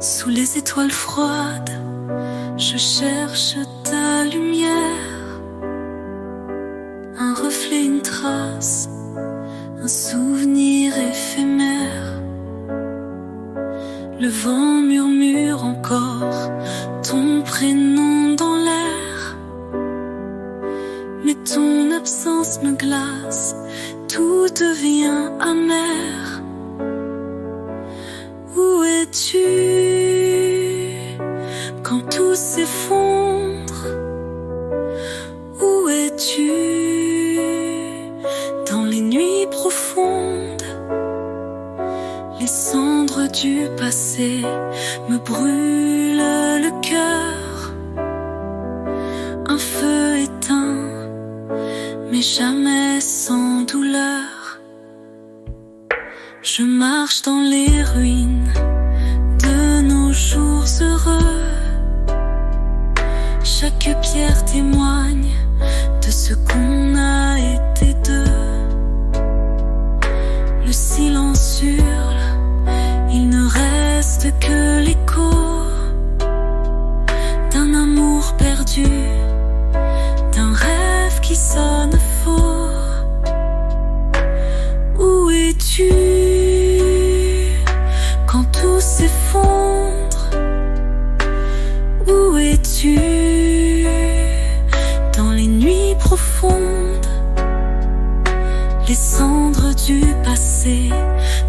Sous les étoiles froides, je cherche ta lumière. Un reflet, une trace, un souvenir éphémère. Le vent murmure encore ton prénom dans l'air. Mais ton absence me glace, tout devient amer. Où es-tu quand tout s'effondre? Où es-tu dans les nuits profondes? Les cendres du passé me brûlent le cœur. Un feu éteint, mais jamais sans douleur. Je marche dans les ruines de nos jours heureux. Chaque pierre témoigne de ce qu'on a été deux. Le silence hurle, il ne reste que l'écho d'un amour perdu, d'un rêve qui sonne faux. Où es-tu quand tout s'effondre? Où es-tu dans les nuits profondes? Les cendres du passé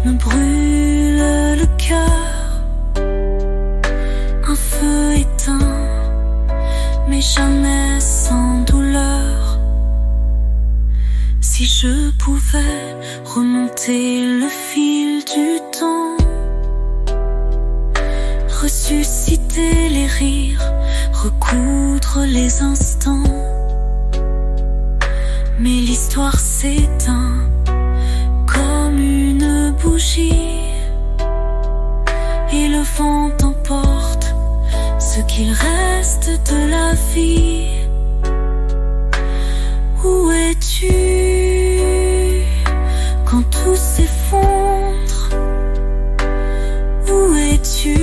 me brûlent le cœur. Un feu éteint, mais jamais sans douleur. Si je pouvais remonter le fil du temps, ressusciter les rires, recoudre les instants. Mais l'histoire s'éteint comme une bougie, et le vent emporte ce qu'il reste de la vie. Où es-tu quand tout s'effondre? Où es-tu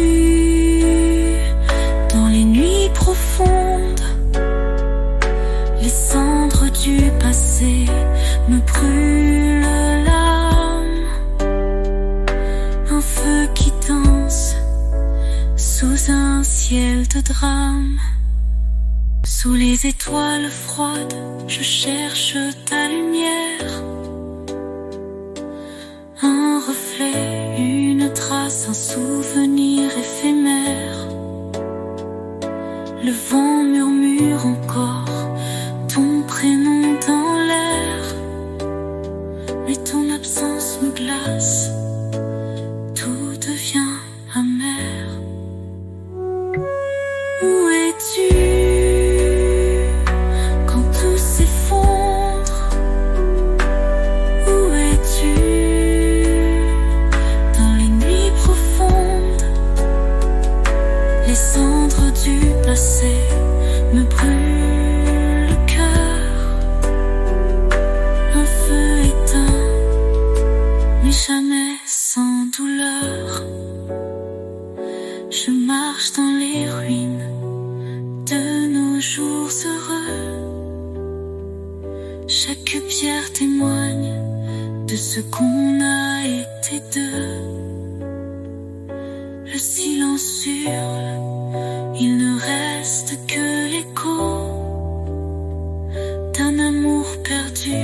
dans les nuits profondes? Les cendres du passé me brûlent l'âme. Un feu qui danse sous un ciel de drame. Sous les étoiles froides, je cherche ta lumière. Un reflet, une trace, un souvenir éphémère. Le vent murmure encore ton prénom dans l'air. Mais ton absence me glace, tout devient amer. Où es-tu quand tout s'effondre? Où es-tu dans les nuits profondes? Les cendres du passé me brûlent le cœur. Un feu éteint, mais jamais sans douleur. Je marche dans les ruines de nos jours heureux. Chaque pierre témoigne de ce qu'on a été deux. Le silence hurle, il ne reste que l'écho d'un amour perdu,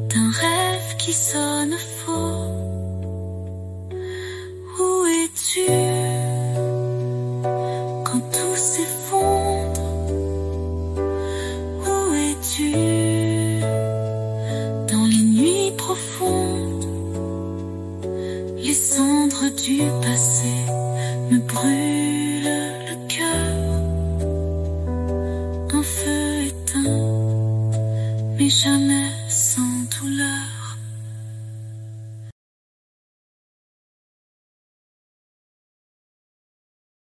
d'un rêve qui sonne faux. Où es-tu quand tout s'effondre? Où es-tu dans les nuits profondes? Les cendres du passé me brûlent le cœur. Un feu éteint, mais jamais sans